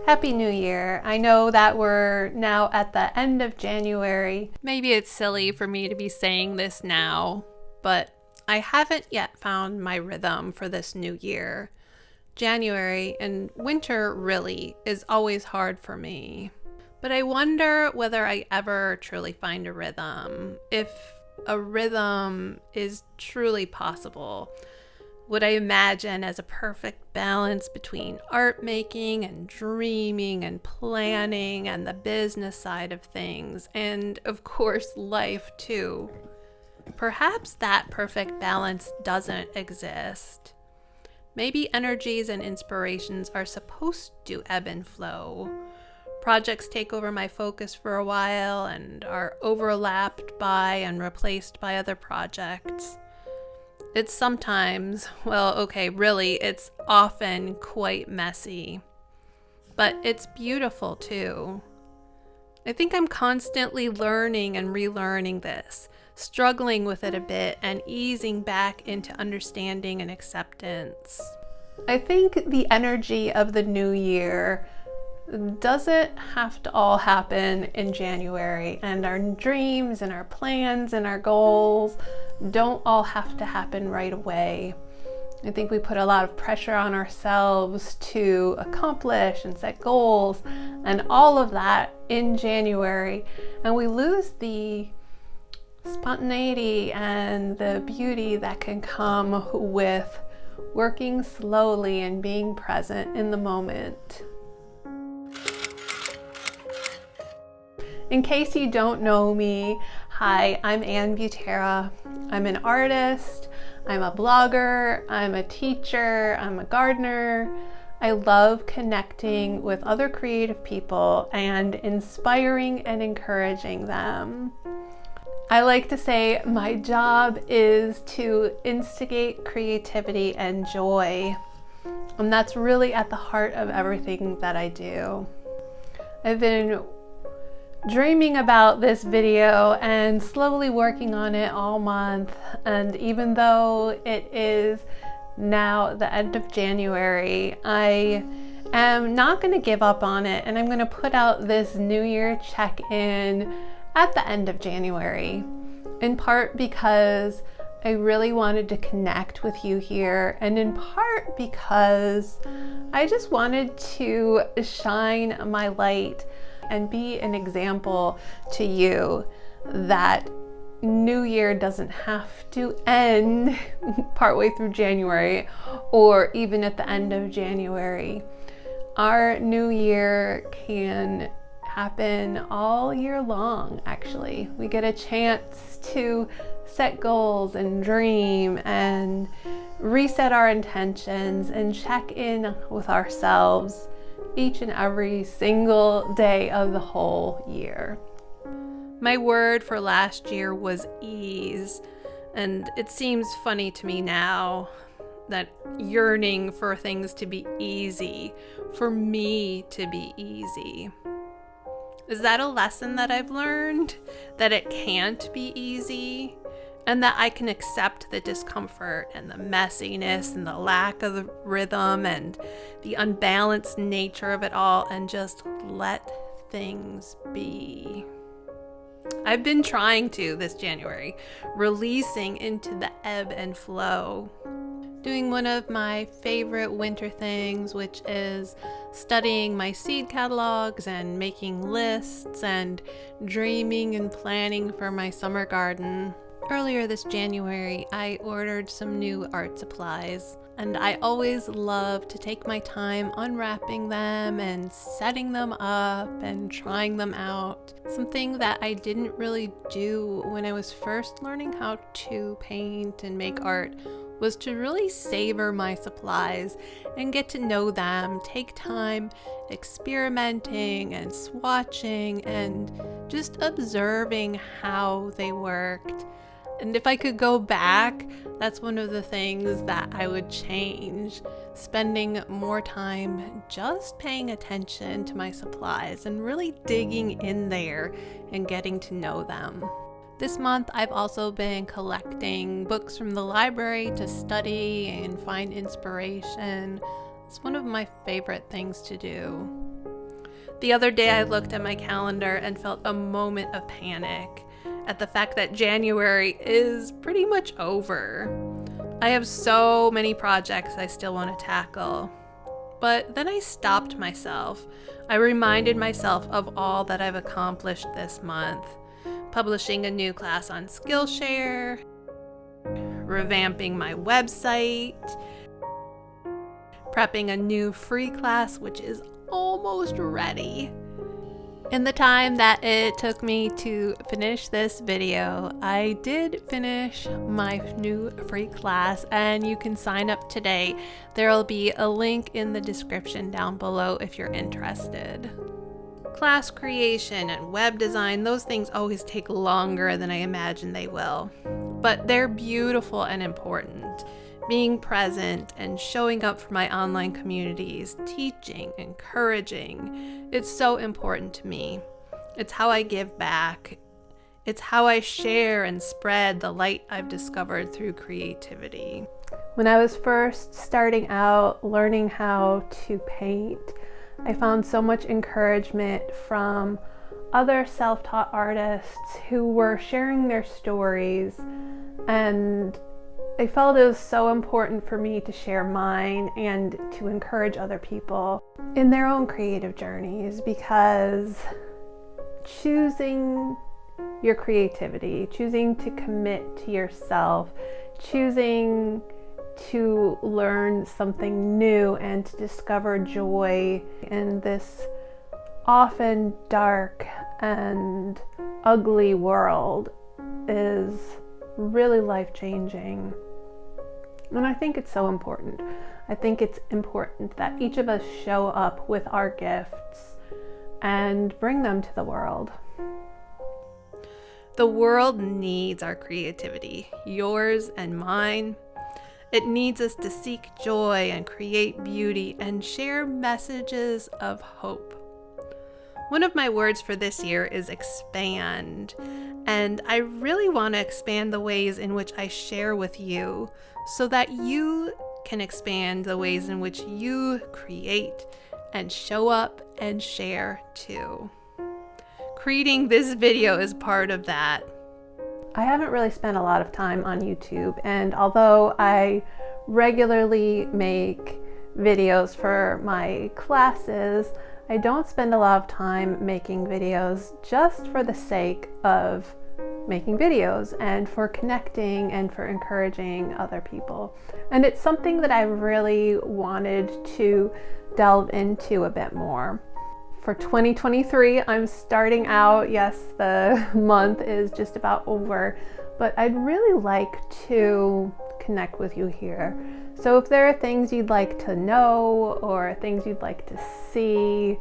Happy New Year. I know that we're now at the end of January. Maybe it's silly for me to be saying this now, but I haven't yet found my rhythm for this new year. January and winter really is always hard for me. But I wonder whether I ever truly find a rhythm. If a rhythm is truly possible, what I imagine as a perfect balance between art making and dreaming and planning and the business side of things, and of course, life too. Perhaps that perfect balance doesn't exist. Maybe energies and inspirations are supposed to ebb and flow. Projects take over my focus for a while and are overlapped by and replaced by other projects. It's sometimes, really, it's often quite messy. But it's beautiful too. I think I'm constantly learning and relearning this, struggling with it a bit and easing back into understanding and acceptance. I think the energy of the new year doesn't have to all happen in January, and our dreams and our plans and our goals don't all have to happen right away. I think we put a lot of pressure on ourselves to accomplish and set goals and all of that in January, and we lose the spontaneity and the beauty that can come with working slowly and being present in the moment. In case you don't know me, hi, I'm Ann Butera. I'm an artist, I'm a blogger, I'm a teacher, I'm a gardener. I love connecting with other creative people and inspiring and encouraging them. I like to say my job is to instigate creativity and joy, and that's really at the heart of everything that I do. I've been dreaming about this video and slowly working on it all month, and even though it is now the end of January, I am not going to give up on it, and I'm going to put out this New Year check-in at the end of January, in part because I really wanted to connect with you here, and in part because I just wanted to shine my light and be an example to you that New Year doesn't have to end partway through January or even at the end of January. Our New Year can happen all year long, actually. We get a chance to set goals and dream and reset our intentions and check in with ourselves each and every single day of the whole year. My word for last year was ease, and it seems funny to me now that yearning for things to be easy, for me to be easy. Is that a lesson that I've learned? That it can't be easy? And that I can accept the discomfort and the messiness and the lack of the rhythm and the unbalanced nature of it all and just let things be. I've been trying to this January, releasing into the ebb and flow. Doing one of my favorite winter things, which is studying my seed catalogs and making lists and dreaming and planning for my summer garden. Earlier this January, I ordered some new art supplies, and I always love to take my time unwrapping them and setting them up and trying them out. Something that I didn't really do when I was first learning how to paint and make art was to really savor my supplies and get to know them, take time experimenting and swatching and just observing how they worked. And if I could go back, that's one of the things that I would change. Spending more time just paying attention to my supplies and really digging in there and getting to know them. This month, I've also been collecting books from the library to study and find inspiration. It's one of my favorite things to do. The other day I looked at my calendar and felt a moment of panic at the fact that January is pretty much over. I have so many projects I still want to tackle. But then I stopped myself. I reminded myself of all that I've accomplished this month. Publishing a new class on Skillshare, revamping my website, prepping a new free class which is almost ready. In the time that it took me to finish this video, I did finish my new free class, and you can sign up today. There'll be a link in the description down below if you're interested. Class creation and web design, those things always take longer than I imagine they will, but they're beautiful and important. Being present and showing up for my online communities, teaching, encouraging, it's so important to me. It's how I give back. It's how I share and spread the light I've discovered through creativity. When I was first starting out learning how to paint, I found so much encouragement from other self-taught artists who were sharing their stories, and I felt it was so important for me to share mine and to encourage other people in their own creative journeys, because choosing your creativity, choosing to commit to yourself, choosing to learn something new and to discover joy in this often dark and ugly world is really life-changing. And I think it's so important. I think it's important that each of us show up with our gifts and bring them to the world. The world needs our creativity, yours and mine. It needs us to seek joy and create beauty and share messages of hope. One of my words for this year is expand, and I really want to expand the ways in which I share with you so that you can expand the ways in which you create and show up and share too. Creating this video is part of that. I haven't really spent a lot of time on YouTube, and although I regularly make videos for my classes, I don't spend a lot of time making videos just for the sake of making videos and for connecting and for encouraging other people. And it's something that I really wanted to delve into a bit more. For 2023, I'm starting out, yes, the month is just about over, but I'd really like to connect with you here. So if there are things you'd like to know or things you'd like to see,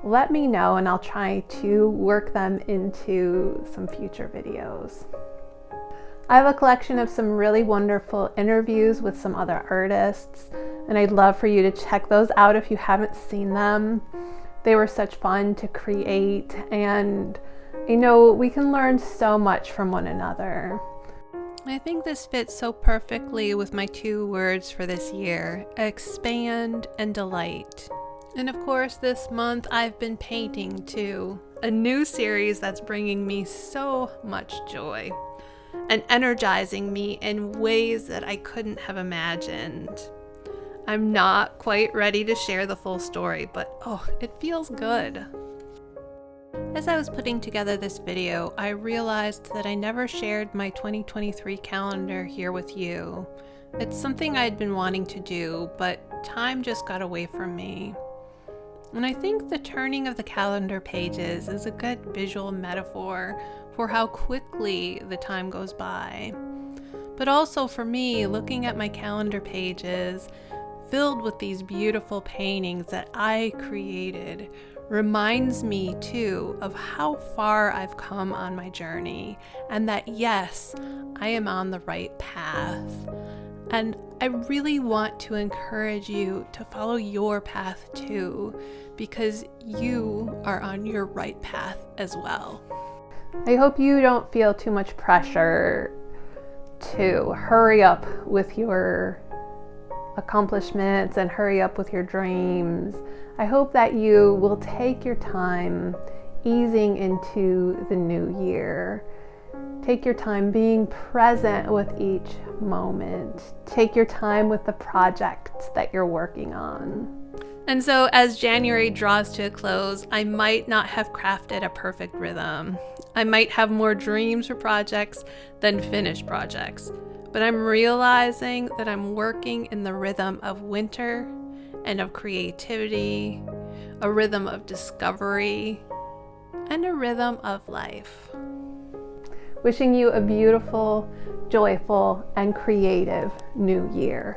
let me know and I'll try to work them into some future videos. I have a collection of some really wonderful interviews with some other artists, and I'd love for you to check those out if you haven't seen them. They were such fun to create, and you know, we can learn so much from one another. I think this fits so perfectly with my 2 words for this year, expand and delight. And of course, this month I've been painting too, a new series that's bringing me so much joy and energizing me in ways that I couldn't have imagined. I'm not quite ready to share the full story, but it feels good. As I was putting together this video, I realized that I never shared my 2023 calendar here with you. It's something I'd been wanting to do, but time just got away from me. And I think the turning of the calendar pages is a good visual metaphor for how quickly the time goes by. But also for me, looking at my calendar pages filled with these beautiful paintings that I created reminds me too of how far I've come on my journey, and that yes, I am on the right path. And I really want to encourage you to follow your path too, because you are on your right path as well. I hope you don't feel too much pressure to hurry up with your accomplishments and hurry up with your dreams. I hope that you will take your time easing into the new year. Take your time being present with each moment. Take your time with the projects that you're working on. And so as January draws to a close, I might not have crafted a perfect rhythm. I might have more dreams for projects than finished projects. But I'm realizing that I'm working in the rhythm of winter and of creativity, a rhythm of discovery, and a rhythm of life. Wishing you a beautiful, joyful, and creative new year.